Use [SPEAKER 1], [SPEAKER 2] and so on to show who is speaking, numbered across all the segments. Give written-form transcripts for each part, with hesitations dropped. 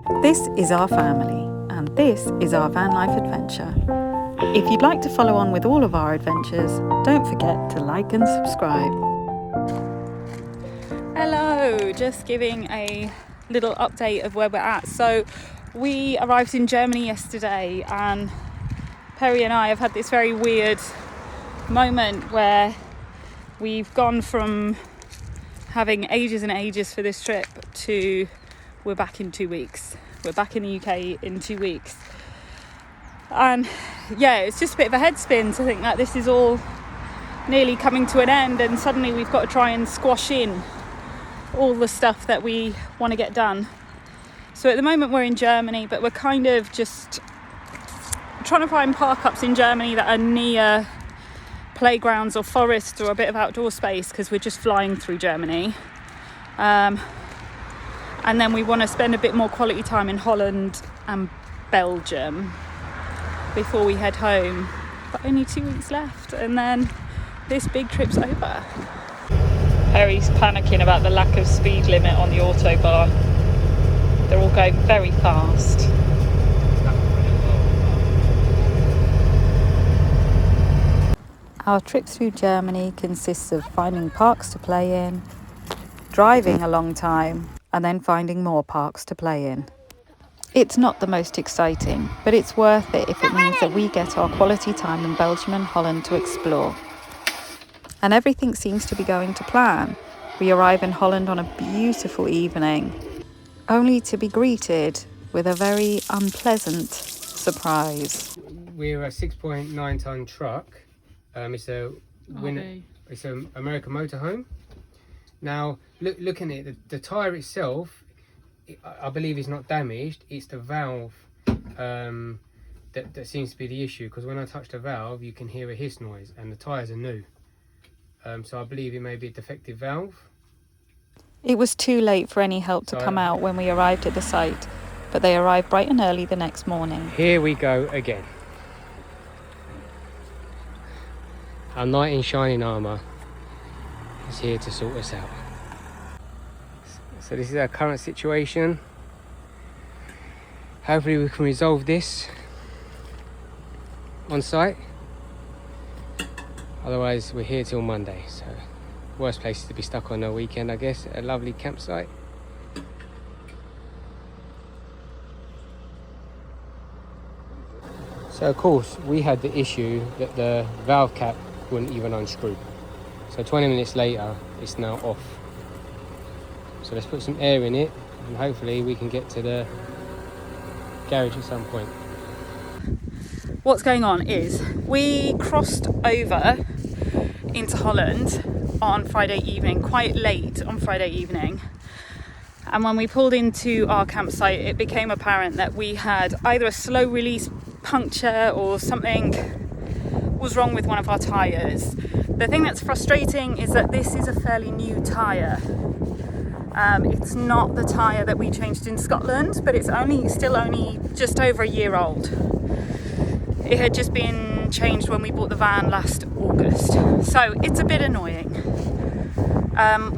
[SPEAKER 1] This is our family, and this is our van life adventure. If you'd like to follow on with all of our adventures, don't forget to like and subscribe. Hello, just giving a little update of where we're at. So we arrived in Germany yesterday, and Perry and I have had this very weird moment where we've gone from having ages and ages for this trip to we're back in 2 weeks. We're back in the UK in 2 weeks. And yeah, it's just a bit of a head spin to think that this is all nearly coming to an end, and suddenly we've got to try and squash in all the stuff that we want to get done. So at the moment we're in Germany, but we're kind of just trying to find park-ups in Germany that are near playgrounds or forests or a bit of outdoor space, because we're just flying through Germany. And then we want to spend a bit more quality time in Holland and Belgium before we head home. But only 2 weeks left, and then this big trip's over. Perry's panicking about the lack of speed limit on the autobahn. They're all going very fast. Our trip through Germany consists of finding parks to play in, driving a long time, and then finding more parks to play in. It's not the most exciting, but it's worth it if it means that we get our quality time in Belgium and Holland to explore. And everything seems to be going to plan. We arrive in Holland on a beautiful evening, only to be greeted with a very unpleasant surprise.
[SPEAKER 2] We're a 6.9 ton truck. It's an American motorhome. Now, looking at it, the tyre itself, I believe is not damaged. It's the valve that seems to be the issue, because when I touch the valve, you can hear a hiss noise, and the tyres are new. So I believe it may be a defective valve.
[SPEAKER 1] It was too late for any help to come out when we arrived at the site, but they arrived bright and early the next morning.
[SPEAKER 2] Here we go again. Our knight in shining armour is here to sort us out. So this is our current situation. Hopefully we can resolve this on site. Otherwise we're here till Monday. So worst place to be stuck on a weekend, I guess, at a lovely campsite. So of course we had the issue that the valve cap wouldn't even unscrew. So 20 minutes later, it's now off. So let's put some air in it, and hopefully we can get to the garage at some point.
[SPEAKER 1] What's going on is we crossed over into Holland on Friday evening, quite late on Friday evening. And when we pulled into our campsite, it became apparent that we had either a slow release puncture or something was wrong with one of our tyres. The thing that's frustrating is that this is a fairly new tyre. It's not the tyre that we changed in Scotland, but it's still only just over a year old. It had just been changed when we bought the van last August, so it's a bit annoying.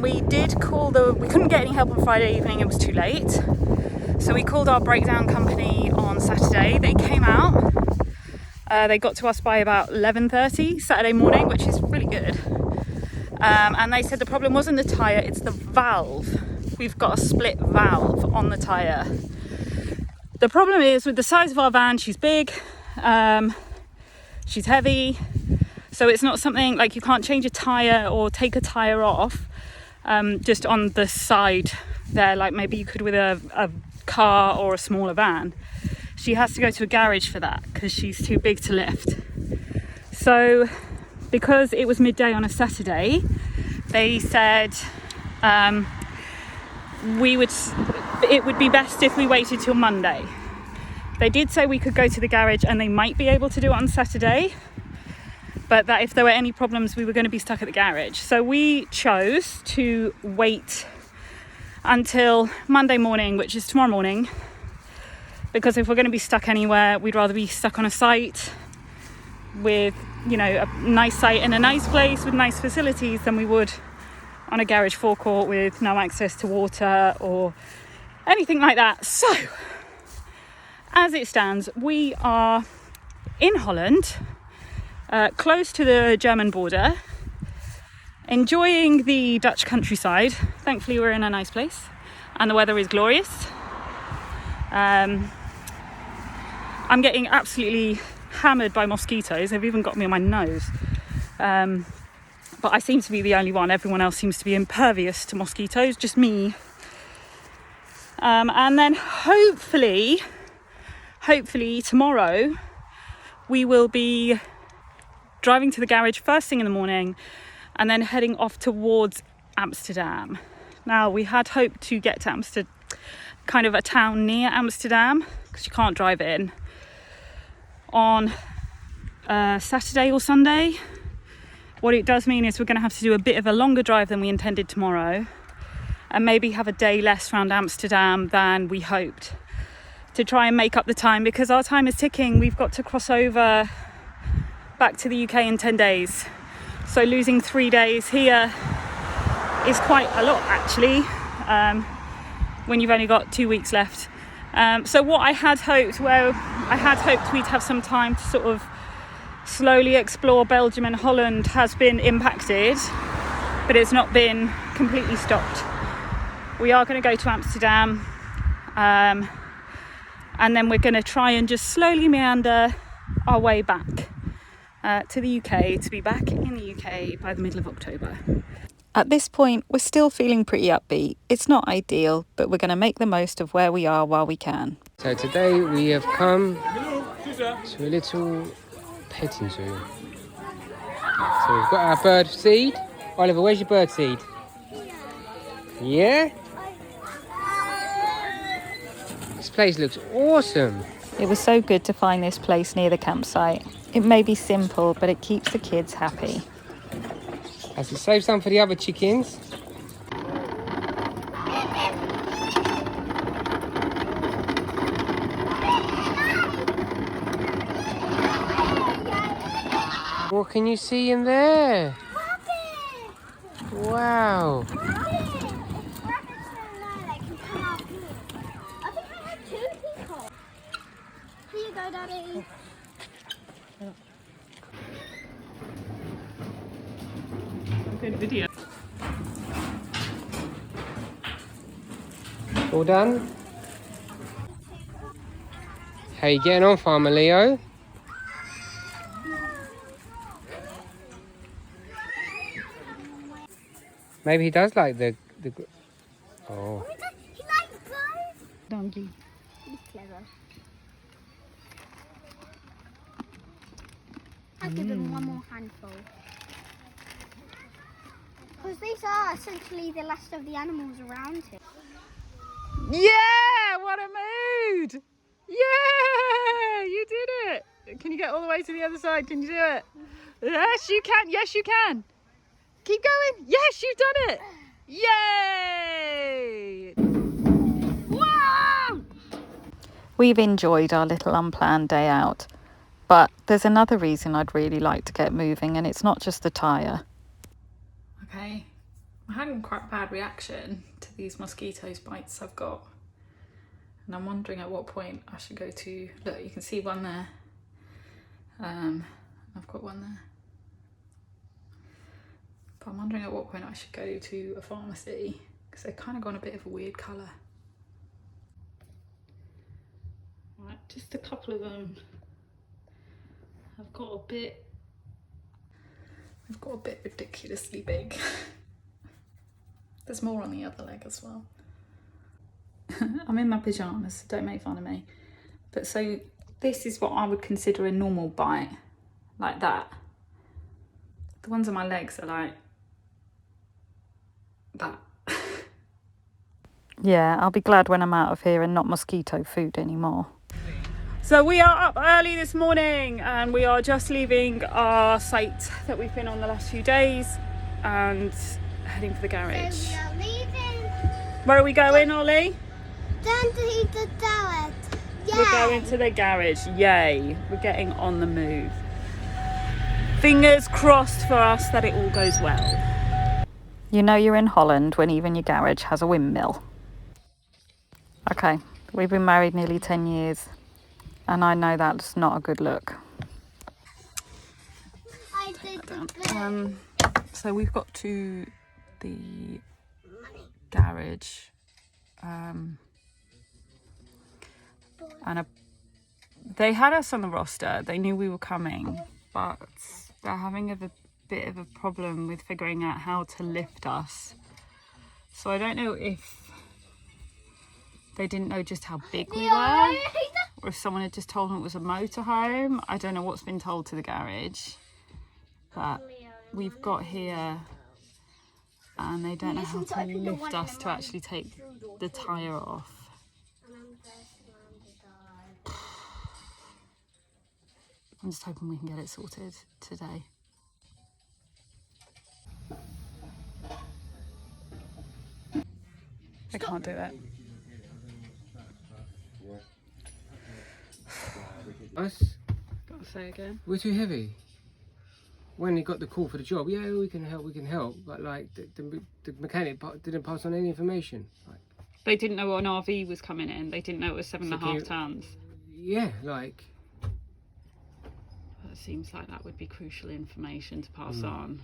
[SPEAKER 1] We couldn't get any help on Friday evening, it was too late. So we called our breakdown company on Saturday. They came out. They got to us by about 11:30 Saturday morning, which is really good. And they said the problem wasn't the tyre, it's the valve. We've got a split valve on the tyre. The problem is with the size of our van, she's big, she's heavy, so it's not something like you can't change a tyre or take a tyre off just on the side there, like maybe you could with a car or a smaller van. She has to go to a garage for that because she's too big to lift. So because it was midday on a Saturday, they said it would be best if we waited till Monday. They did say we could go to the garage and they might be able to do it on Saturday, but that if there were any problems we were going to be stuck at the garage. So we chose to wait until Monday morning, which is tomorrow morning, because if we're going to be stuck anywhere, we'd rather be stuck on a site with, you know, a nice site in a nice place with nice facilities than we would on a garage forecourt with no access to water or anything like that. So as it stands, we are in Holland, close to the German border, enjoying the Dutch countryside. Thankfully we're in a nice place and the weather is glorious. I'm getting absolutely hammered by mosquitoes. They've even got me on my nose. But I seem to be the only one. Everyone else seems to be impervious to mosquitoes, just me. And then hopefully tomorrow we will be driving to the garage first thing in the morning and then heading off towards Amsterdam. Now, we had hoped to get to Amsterdam, kind of a town near Amsterdam, because you can't drive in, on Saturday or Sunday. What it does mean is we're going to have to do a bit of a longer drive than we intended tomorrow, and maybe have a day less around Amsterdam than we hoped, to try and make up the time, because our time is ticking. We've got to cross over back to the UK in 10 days. So losing 3 days here is quite a lot, actually, when you've only got 2 weeks left. So what I had hoped we'd have some time to sort of slowly explore Belgium and Holland has been impacted, but it's not been completely stopped. We are going to go to Amsterdam, and then we're going to try and just slowly meander our way back to the UK, to be back in the UK by the middle of October.
[SPEAKER 3] At this point, we're still feeling pretty upbeat. It's not ideal, but we're going to make the most of where we are while we can.
[SPEAKER 2] So today we have come to a little petting zoo. So we've got our bird seed. Oliver, where's your bird seed? Yeah? This place looks awesome.
[SPEAKER 3] It was so good to find this place near the campsite. It may be simple, but it keeps the kids happy.
[SPEAKER 2] Has it saved some for the other chickens? What can you see in there? Wow.
[SPEAKER 4] Here you go, Daddy.
[SPEAKER 1] Good video.
[SPEAKER 2] All done? How you getting on, Farmer Leo? Maybe he does like the oh.
[SPEAKER 4] He likes birds.
[SPEAKER 1] Donkey.
[SPEAKER 4] He's clever. I'll give him one more handful. Because these are essentially the last of the animals around him.
[SPEAKER 1] Yeah, what a mood! Yeah, you did it. Can you get all the way to the other side? Can you do it? Yes, you can. Yes, you can. Keep going. Yes, you've done it. Yay! Wow!
[SPEAKER 3] We've enjoyed our little unplanned day out, but there's another reason I'd really like to get moving, and it's not just the tyre.
[SPEAKER 1] Okay, I'm having quite a bad reaction to these mosquitoes bites I've got, and I'm wondering at what point I should go to. Look, you can see one there. I've got one there. But I'm wondering at what point I should go to a pharmacy, because they've kind of gone a bit of a weird colour. Right, just a couple of them have got a bit ridiculously big. There's more on the other leg as well. I'm in my pyjamas, so don't make fun of me. But so this is what I would consider a normal bite, like that. The ones on my legs are like that.
[SPEAKER 3] Yeah, I'll be glad when I'm out of here and not mosquito food anymore.
[SPEAKER 1] So we are up early this morning and we are just leaving our site that we've been on the last few days and heading for the garage.
[SPEAKER 4] So we are leaving.
[SPEAKER 1] Where are we going, Ollie?
[SPEAKER 4] Down to the garage. Yeah.
[SPEAKER 1] We're going to the garage. Yay. We're getting on the move. Fingers crossed for us that it all goes well.
[SPEAKER 3] You know you're in Holland when even your garage has a windmill. Okay, we've been married nearly 10 years. And I know that's not a good look.
[SPEAKER 4] I did the bit.
[SPEAKER 1] So we've got to the garage, and they had us on the roster. They knew we were coming, but they're having a bit of a problem with figuring out how to lift us. So I don't know if they didn't know just how big we were, or if someone had just told them it was a motorhome. I don't know what's been told to the garage, but we've got here and they don't know how to lift us to actually take the tyre off. I'm just hoping we can get it sorted today. I can't do it.
[SPEAKER 2] Us?
[SPEAKER 1] Gotta say again.
[SPEAKER 2] We're too heavy. When he got the call for the job, yeah, we can help, but like the mechanic didn't pass on any information. Like,
[SPEAKER 1] They didn't know an RV was coming in. They didn't know it was 7.5 tons.
[SPEAKER 2] yeah, like.
[SPEAKER 1] It seems like that would be crucial information to pass on.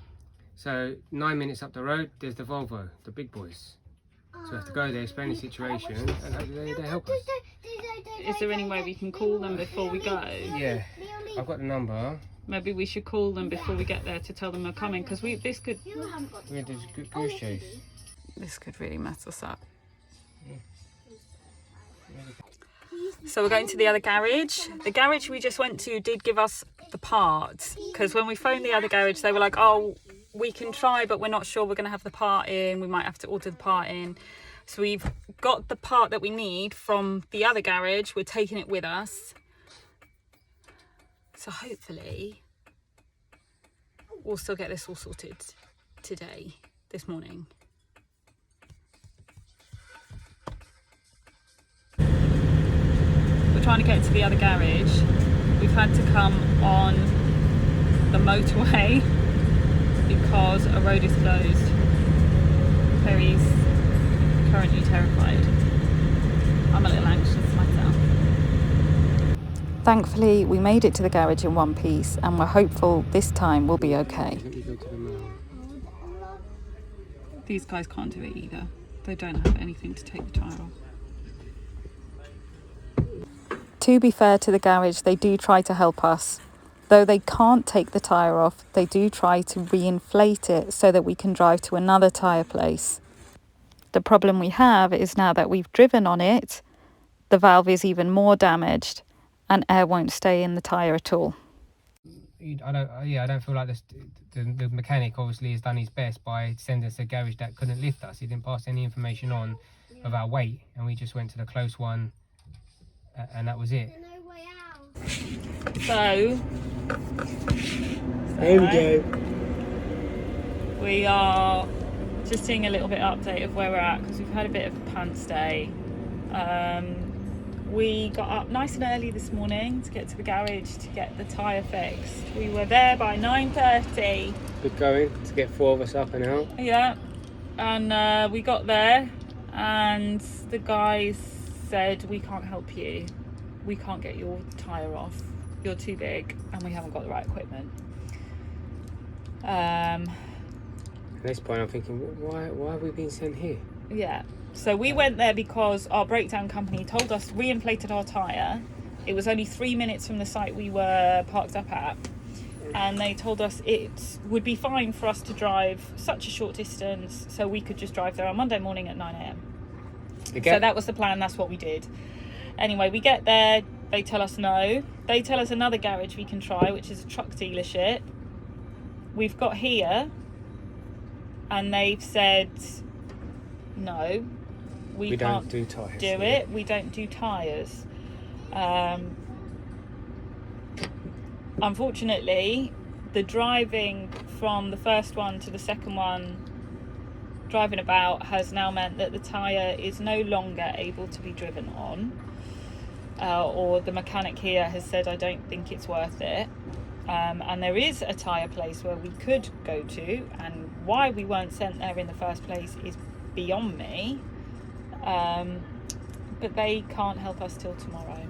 [SPEAKER 2] So 9 minutes up the road, there's the Volvo, the big boys. So we have to go there, explain the situation, and hopefully they help us.
[SPEAKER 1] Is there any way we can call them before we go?
[SPEAKER 2] Yeah, I've got the number.
[SPEAKER 1] Maybe we should call them before we get there to tell them we're coming, because this could
[SPEAKER 2] We're just goose chase.
[SPEAKER 1] this could really mess us up. So we're going to the other garage. The garage we just went to did give us the part, because when we phoned the other garage, they were like, oh, we can try, but we're not sure we're going to have the part in. We might have to order the part in. So we've got the part that we need from the other garage. We're taking it with us. So hopefully we'll still get this all sorted today, this morning. We're trying to get to the other garage. We've had to come on the motorway because a road is closed. Perry's currently terrified. I'm a little anxious myself.
[SPEAKER 3] Thankfully, we made it to the garage in one piece, and we're hopeful this time we'll be okay.
[SPEAKER 1] These guys can't do it either. They don't have anything to take the tyre off.
[SPEAKER 3] To be fair to the garage, they do try to help us. Though they can't take the tyre off, they do try to re-inflate it so that we can drive to another tyre place. The problem we have is now that we've driven on it, the valve is even more damaged and air won't stay in the tyre at all.
[SPEAKER 2] I don't feel like the mechanic obviously has done his best by sending us a garage that couldn't lift us. He didn't pass any information on of our weight, and we just went to the close one, and that was it.
[SPEAKER 1] So
[SPEAKER 2] Here we go.
[SPEAKER 1] we are just seeing a little bit update of where we're at, because we've had a bit of a pants day. We got up nice and early this morning to get to the garage to get the tyre fixed. We were there by 9:30.
[SPEAKER 2] Good going to get 4 of us up and out.
[SPEAKER 1] Yeah, and we got there and the guys said, we can't help you. We can't get your tyre off. You're too big and we haven't got the right equipment.
[SPEAKER 2] At this point I'm thinking, why have we been sent here?
[SPEAKER 1] Yeah, so we went there because our breakdown company told us, re-inflated our tyre. It was only 3 minutes from the site we were parked up at, and they told us it would be fine for us to drive such a short distance, so we could just drive there on Monday morning at 9 a.m. So that was the plan. That's what we did. Anyway, we get there, they tell us no. They tell us another garage we can try, which is a truck dealership. We've got here and they've said no, we can't
[SPEAKER 2] do tyres.
[SPEAKER 1] Do it. We don't do tyres. Unfortunately, the driving from the first one to the second one, driving about, has now meant that the tyre is no longer able to be driven on, or the mechanic here has said, I don't think it's worth it. And there is a tyre place where we could go to, and why we weren't sent there in the first place is beyond me, but they can't help us till tomorrow.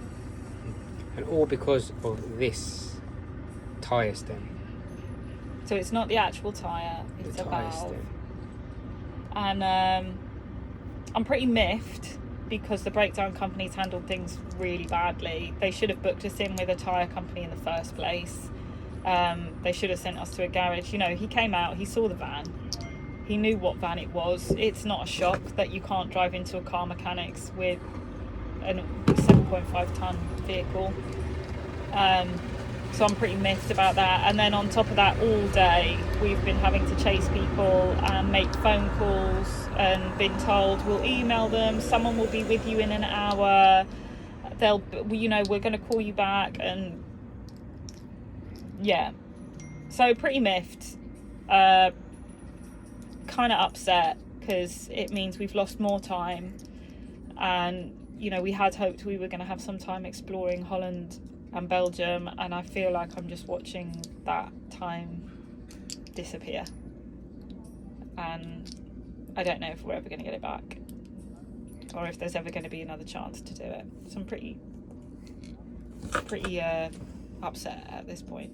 [SPEAKER 2] and all because of this tyre stem.
[SPEAKER 1] So it's not the actual tyre, it's
[SPEAKER 2] The
[SPEAKER 1] a
[SPEAKER 2] tyre
[SPEAKER 1] valve.
[SPEAKER 2] stem.
[SPEAKER 1] And I'm pretty miffed because the breakdown company's handled things really badly. They should have booked us in with a tyre company in the first place. They should have sent us to a garage. You know, he came out, he saw the van, he knew what van it was. It's not a shock that you can't drive into a car mechanics with a 7.5 tonne vehicle. So I'm pretty miffed about that. And then on top of that, all day we've been having to chase people and make phone calls and been told we'll email them, someone will be with you in an hour, they'll, you know, we're going to call you back. And yeah, so pretty miffed, kind of upset because it means we've lost more time. And you know, we had hoped we were going to have some time exploring Holland and Belgium, and I feel like I'm just watching that time disappear, and I don't know if we're ever going to get it back or if there's ever going to be another chance to do it. So I'm pretty upset at this point.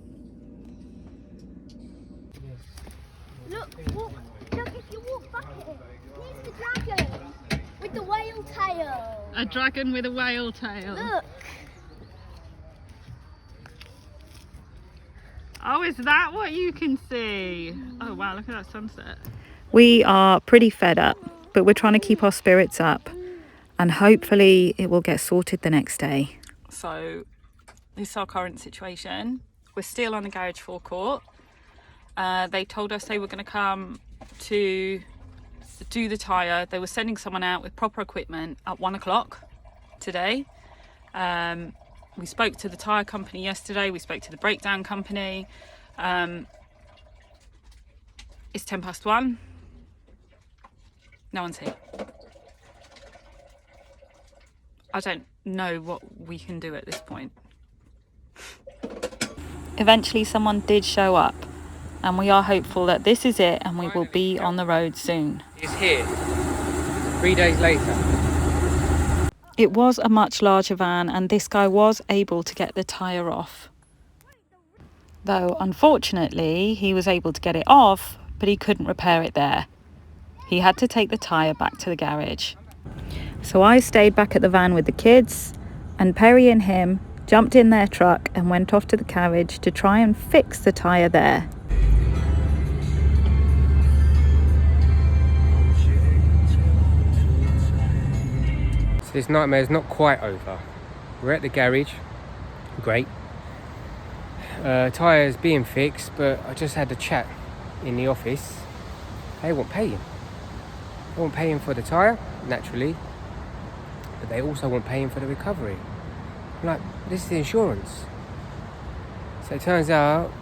[SPEAKER 4] Look, if you walk back it, here's the dragon with the whale tail.
[SPEAKER 1] A dragon with a whale tail.
[SPEAKER 4] Look.
[SPEAKER 1] Oh, is that what you can see? Oh wow, look at that sunset.
[SPEAKER 3] We are pretty fed up, but we're trying to keep our spirits up, and hopefully it will get sorted the next day.
[SPEAKER 1] So this is our current situation. We're still on the garage forecourt. They told us they were going to come to do the tyre. They were sending someone out with proper equipment at 1 o'clock today. We spoke to the tyre company yesterday. We spoke to the breakdown company. It's 1:10. No one's here. I don't know what we can do at this point.
[SPEAKER 3] Eventually someone did show up, and we are hopeful that this is it and we will be on the road soon.
[SPEAKER 2] It's here. 3 days later.
[SPEAKER 3] It was a much larger van, and this guy was able to get the tyre off. Though, unfortunately, he was able to get it off, but he couldn't repair it there. He had to take the tyre back to the garage. So I stayed back at the van with the kids, and Perry and him jumped in their truck and went off to the garage to try and fix the tyre there.
[SPEAKER 2] So this nightmare is not quite over. We're at the garage. Great. Tyres being fixed, but I just had a chat in the office. They won't pay him. They won't pay him for the tyre, naturally, but they also won't pay him for the recovery. I'm like, this is the insurance. So it turns out,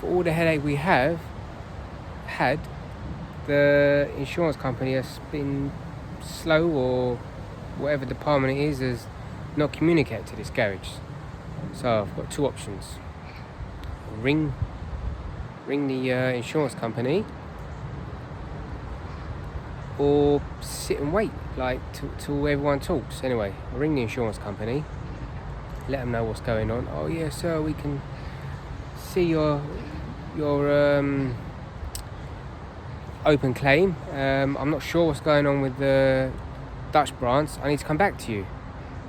[SPEAKER 2] for all the headache we had, the insurance company has been slow, or whatever department it is, has not communicated to this garage. So I've got two options. Ring the insurance company, or sit and wait, like till everyone talks. Anyway, I ring the insurance company, let them know what's going on. Oh yeah, sir, we can see your open claim. I'm not sure what's going on with the Dutch branch. I need to come back to you.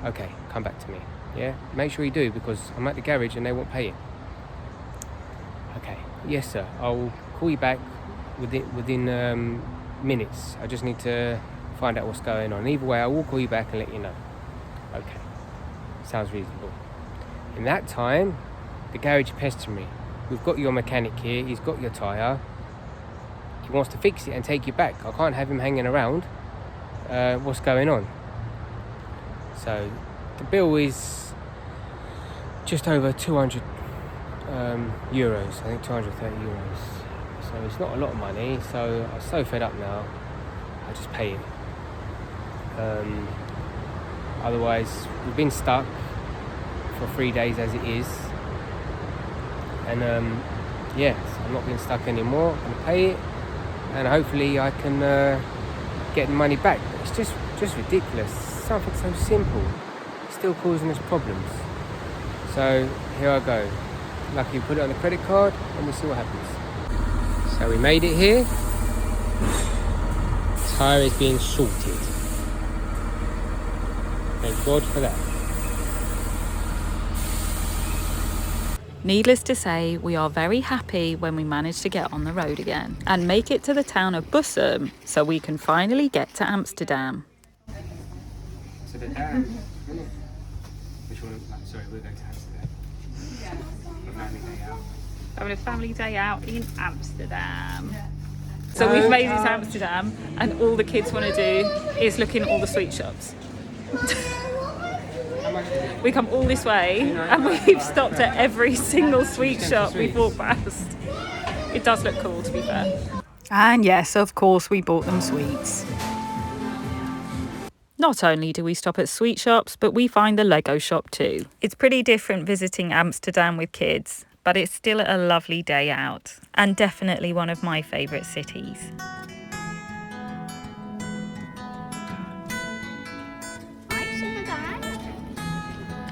[SPEAKER 2] Okay, come back to me. Yeah, make sure you do, because I'm at the garage and they won't pay it. Okay, yes sir, I'll call you back within minutes. I just need to find out what's going on. Either way, I will call you back and let you know. Okay, sounds reasonable. In that time, the garage pestered me. We've got your mechanic here, he's got your tyre. He wants to fix it and take you back. I can't have him hanging around. What's going on? So the bill is just over 200 euros, I think 230 euros. So it's not a lot of money, so I'm so fed up now, I just pay it. Otherwise, we've been stuck for 3 days as it is. And yeah, so I'm not being stuck anymore. I'm going to pay it, and hopefully I can get the money back. But it's just ridiculous. Something so simple, still causing us problems. So here I go. Lucky put it on a credit card and we'll see what happens. So we made it here. Tyre is being sorted. Thank God for that.
[SPEAKER 3] Needless to say, we are very happy when we manage to get on the road again and make it to the town of Bussum so we can finally get to Amsterdam.
[SPEAKER 2] To the dam. Which one? Sorry, we're going to Amsterdam.
[SPEAKER 1] Having a family day out in Amsterdam. So we've made it to Amsterdam and all the kids want to do is look in all the sweet shops. We come all this way and we've stopped at every single sweet shop we've walked past. It does look cool, to be fair.
[SPEAKER 3] And yes, of course, we bought them sweets. Not only do we stop at sweet shops, but we find the Lego shop too. It's pretty different visiting Amsterdam with kids, but it's still a lovely day out and definitely one of my favourite cities.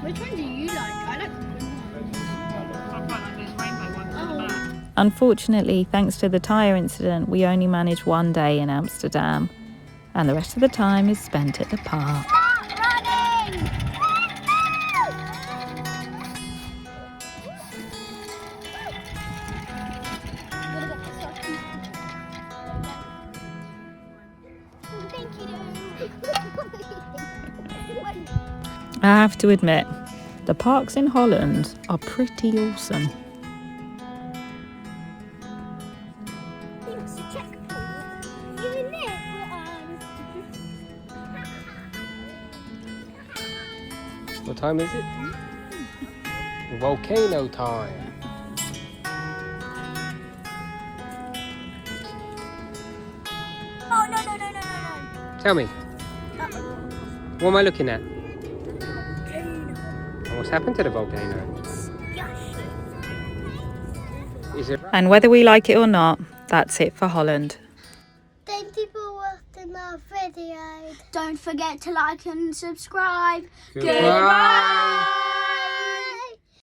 [SPEAKER 4] Which one do you like? I like
[SPEAKER 1] this rainbow one at the back.
[SPEAKER 3] Unfortunately, thanks to the tyre incident, we only managed one day in Amsterdam, and the rest of the time is spent at the park.
[SPEAKER 4] Start running! Thank you.
[SPEAKER 3] I have to admit, the parks in Holland are pretty awesome.
[SPEAKER 2] What time is it? Volcano time.
[SPEAKER 4] Oh, no.
[SPEAKER 2] Tell me, what am I looking at? And what's happened to the volcano? Is it?
[SPEAKER 3] And whether we like it or not, that's it for Holland.
[SPEAKER 4] Thank you for watching our video. Don't forget to like and subscribe.
[SPEAKER 2] Goodbye.